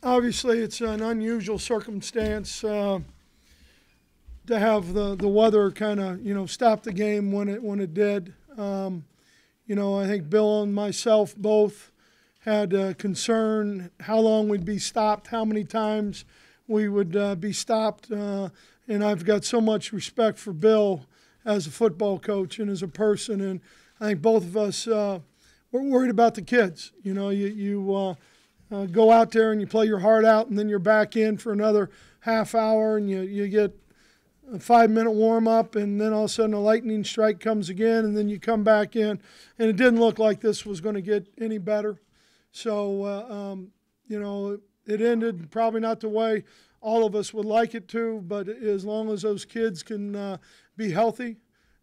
Obviously, it's an unusual circumstance to have the weather kind of stop the game when it did. I think Bill and myself both had concern how long we'd be stopped, how many times we would be stopped, and I've got so much respect for Bill as a football coach and as a person, and I think both of us were worried about the kids. You go out there and you play your heart out, and then you're back in for another half hour, and you get a 5-minute warm-up, and then all of a sudden a lightning strike comes again, and then you come back in, and it didn't look like this was going to get any better. So, it ended probably not the way all of us would like it to, but as long as those kids can be healthy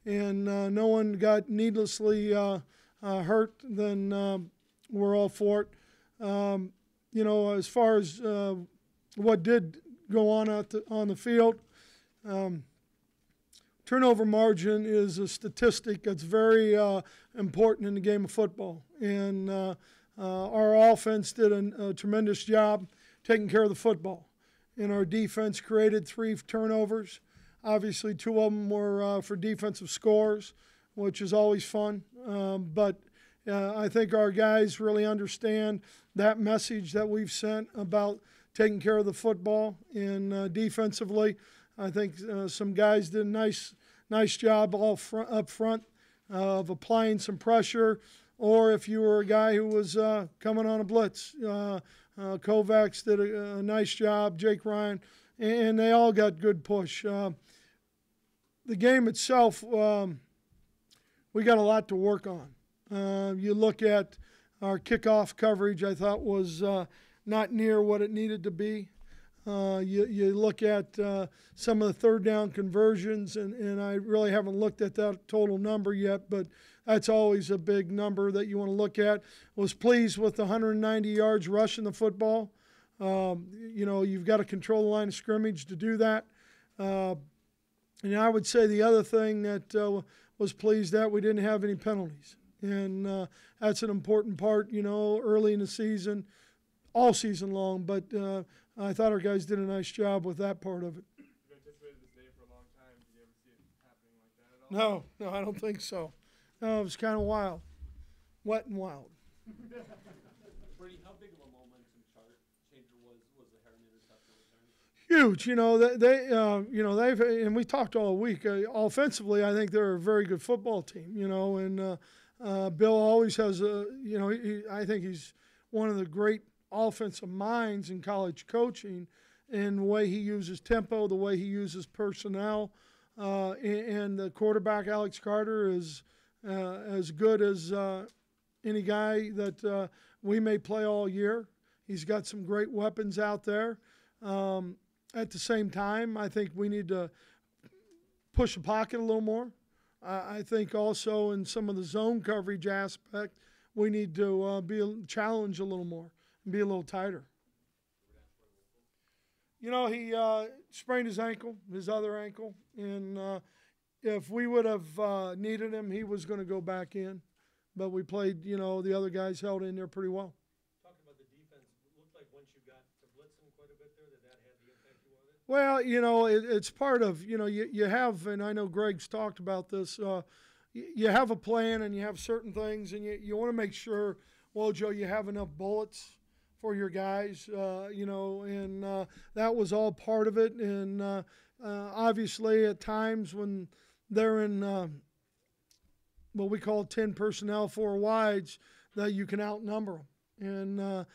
and no one got needlessly hurt, then we're all for it. As far as what did go on on the field, turnover margin is a statistic that's very important in the game of football. And our offense did a tremendous job taking care of the football. And our defense created 3 turnovers. Obviously, 2 of them were for defensive scores, which is always fun. But I think our guys really understand that message that we've sent about taking care of the football. And defensively, I think some guys did a nice job up front of applying some pressure. Or if you were a guy who was coming on a blitz, Kovacs did a nice job, Jake Ryan, and they all got good push. The game itself, we got a lot to work on. You look at our kickoff coverage, I thought was not near what it needed to be. You look at some of the third down conversions, and I really haven't looked at that total number yet, but that's always a big number that you want to look at. Was pleased with the 190 yards rushing the football. You've got to control the line of scrimmage to do that. And I would say the other thing that was pleased that we didn't have any penalties. And that's an important part, early in the season, all season long, but I thought our guys did a nice job with that part of it. You've anticipated this day for a long time. Did you ever see it happening like that at all? No, I don't think so. No, it was kind of wild. Wet and wild. Brady, how big of a momentum changer was the Heron interception return? Huge. They've and we talked all week. Offensively, I think they're a very good football team. And Bill always has I think he's one of the great offensive minds in college coaching, and the way he uses tempo, the way he uses personnel, and the quarterback Alex Carter is as good as any guy that we may play all year. He's got some great weapons out there. At the same time, I think we need to push the pocket a little more. I think also in some of the zone coverage aspect, we need to be challenged a little more and be a little tighter. He sprained his ankle, his other ankle, and if we would have needed him, he was going to go back in. But we played, the other guys held in there pretty well. Talking about the defense, it looked like once you got to blitzing quite a bit there, that had the impact you wanted? Well, it's part of, you have, and I know Greg's talked about this, you have a plan and you have certain things, and you want to make sure, well, Joe, you have enough bullets for your guys, and that was all part of it. And obviously at times when they're in what we call 10 personnel, 4 wides, that you can outnumber them. And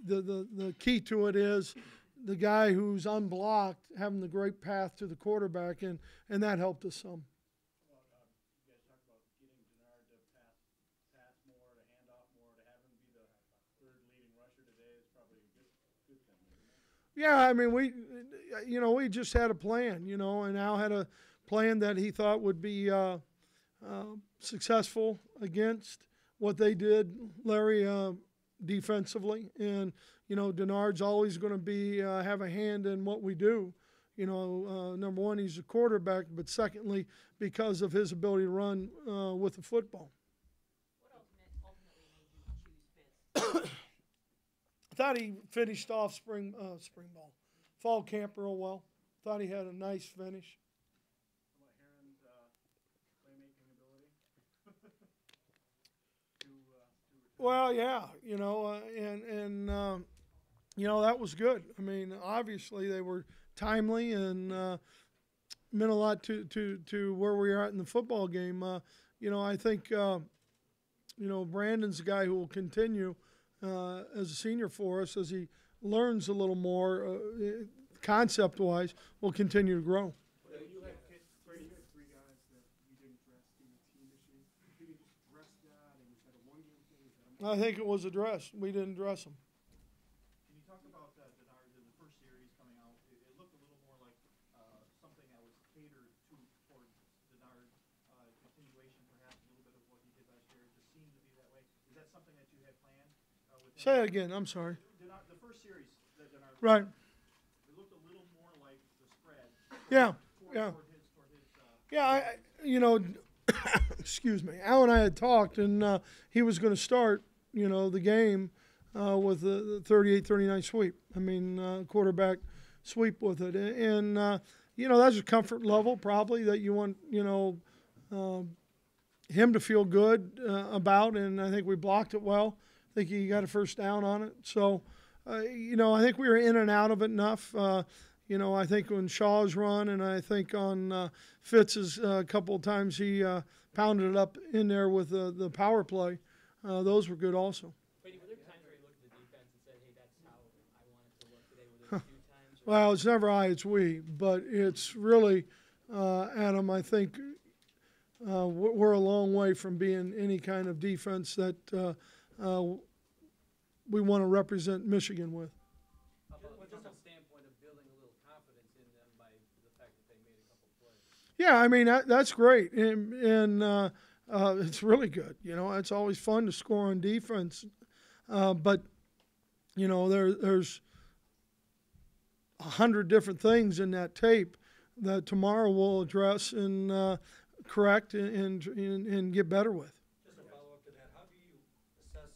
the key to it is the guy who's unblocked having the great path to the quarterback, and that helped us some. Well, you guys talked about getting Denard to pass more, to hand off more, to have him be the third leading rusher today is probably a good thing, isn't it? Yeah, I mean, we just had a plan, and Al had a plan that he thought would be successful against what they did, Larry, defensively. And, Denard's always going to be have a hand in what we do. Number one, he's a quarterback, but secondly, because of his ability to run with the football. What ultimately made you choose Fitz? thought he finished off fall camp real well. Thought he had a nice finish. How about Heron's playmaking ability? Well, yeah, that was good. I mean, obviously they were timely and meant a lot to where we are at in the football game. I think Brandon's a guy who will continue as a senior for us as he learns a little more concept-wise. Will continue to grow. You had three guys that you didn't dress in the team issue. Did you just dress that, and was that a one-game thing? I think it was addressed. We didn't dress him. Can you talk about Denard in the first series coming out? It looked a little more like something that was catered towards Denard, continuation perhaps a little bit of what he did last year. It just seemed to be that way. Is that something that you had planned? Say it again. I'm sorry. Denard, the first series that Denard Right. it looked a little more like the spread. Yeah. Toward his Excuse me. Al and I had talked, and he was going to start, the game with the 38-39 sweep. I mean, quarterback sweep with it. And, that's a comfort level probably that you want, him to feel good about, and I think we blocked it well. I think he got a first down on it. So, I think we were in and out of it enough. I think when Shaw's run, and I think on Fitz's a couple of times he pounded it up in there with the power play. Those were good also. Brady, were there times where you looked at the defense and said, hey, that's how I want it to look today? Were there a few times? Well, it's never I, it's we. But it's really, Adam, I think we're a long way from being any kind of defense that we want to represent Michigan with. Just a standpoint of building a little confidence in them by the fact that they made a couple plays. Yeah, I mean, that's great. And it's really good. It's always fun to score on defense. But, there's 100 different things in that tape that tomorrow we'll address and correct and get better with. Just a follow-up to that, how do you assess,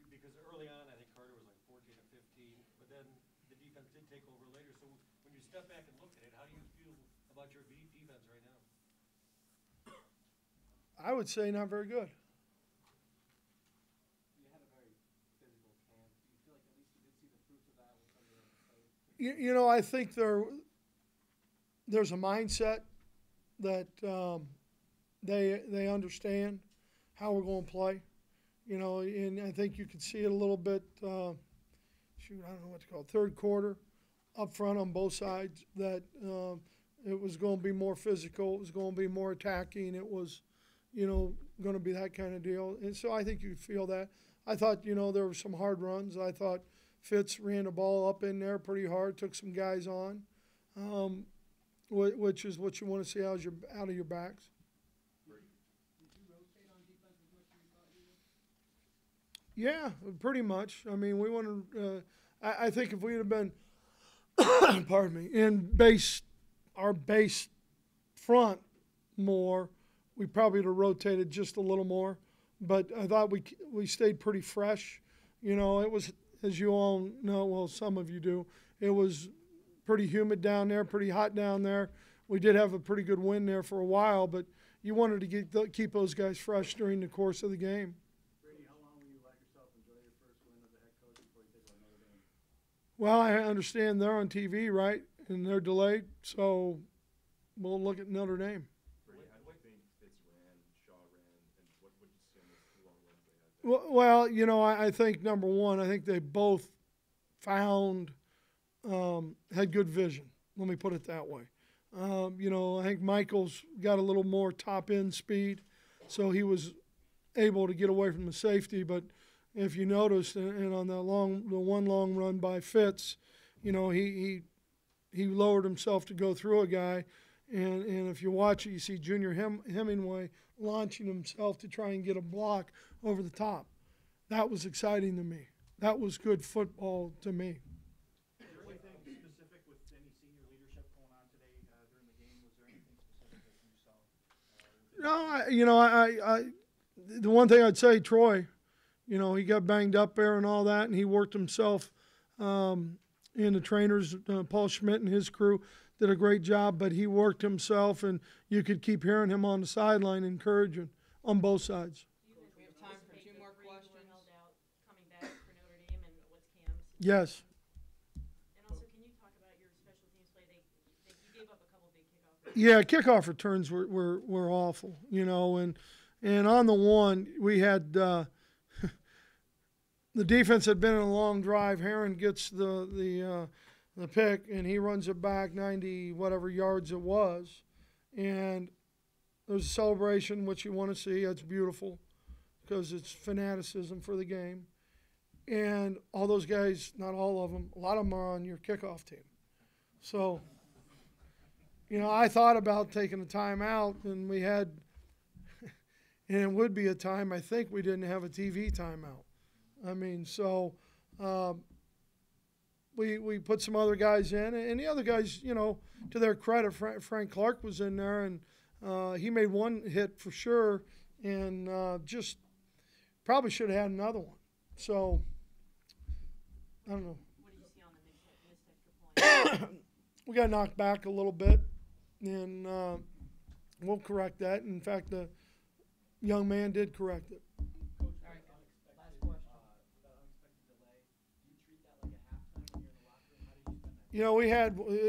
because early on, I think Carter was like 14 or 15, but then the defense did take over later. So when you step back and look at it, how do you feel about your defense right now? I would say not very good. You had a very physical camp. Do you feel like at least you did see the fruits of that with some of the plays? I think there's a mindset that they understand how we're going to play. And I think you could see it a little bit, I don't know what to call it, third quarter, up front on both sides, that it was going to be more physical, it was going to be more attacking, it was, going to be that kind of deal. And so I think you could feel that. I thought, there were some hard runs. I thought Fitz ran the ball up in there pretty hard, took some guys on, which is what you want to see out of your backs. Did you rotate on defense as much as you thought you would? Yeah, pretty much. I mean, we wanted. I think if we'd have been, pardon me, in our base front more, we probably would have rotated just a little more. But I thought we stayed pretty fresh. It was, as you all know, well, some of you do, it was pretty humid down there, pretty hot down there. We did have a pretty good wind there for a while, but you wanted to keep those guys fresh during the course of the game. Brady, how long will you let yourself enjoy your first win as a head coach before you take on another game? Well, I understand they're on TV, right? And they're delayed, so we'll look at Notre Dame. Brady, how do you think Fitz ran, Shaw ran, and what would you say was the long runs they had there? Well, I think number one, I think they both had good vision. Let me put it that way. I think Michael's got a little more top end speed, so he was able to get away from the safety. But if you noticed, and on the one long run by Fitz, he lowered himself to go through a guy, and if you watch it, you see Junior Hemingway launching himself to try and get a block over the top. That was exciting to me. That was good football to me. Is there anything specific with any senior leadership going on today during the game? Was there anything specific that you saw? No, the one thing I'd say, Troy, You know, he got banged up there and all that, and he worked himself in the trainers. Paul Schmidt and his crew did a great job, but he worked himself, and you could keep hearing him on the sideline encouraging on both sides. We have time for 2 more questions. Held out coming back for Notre Dame, and what's Cam's? Yes. And also, can you talk about your special teams play? You gave up a couple big kickoff returns. Yeah, kickoff returns were awful, you know, and on the one we had the defense had been in a long drive. Heron gets the pick, and he runs it back 90 whatever yards it was, and there's a celebration, which you want to see. That's beautiful because it's fanaticism for the game. And all those guys, not all of them, a lot of them are on your kickoff team. So, you know, I thought about taking a timeout, and we had, and it would be a time, I think we didn't have a TV timeout. I mean, so we put some other guys in, and the other guys, you know, to their credit, Frank Clark was in there, and he made one hit for sure, and just probably should have had another one. So, I don't know. What did you see on the missed extra point? We got knocked back a little bit, and we'll correct that. In fact, the young man did correct it. Coach, last question. That unexpected delay, do you treat that like a halftime when you're in the locker room? How do you spend that? You know,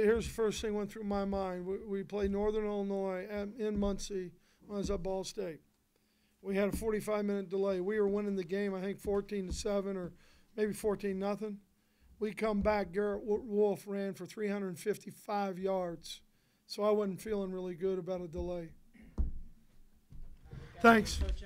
here's the first thing went through my mind. We played Northern Illinois in Muncie when I was at Ball State. We had a 45-minute delay. We were winning the game, I think 14-7 or maybe 14-0. We come back, Garrett Wolf ran for 355 yards. So I wasn't feeling really good about a delay. Thanks. Coach,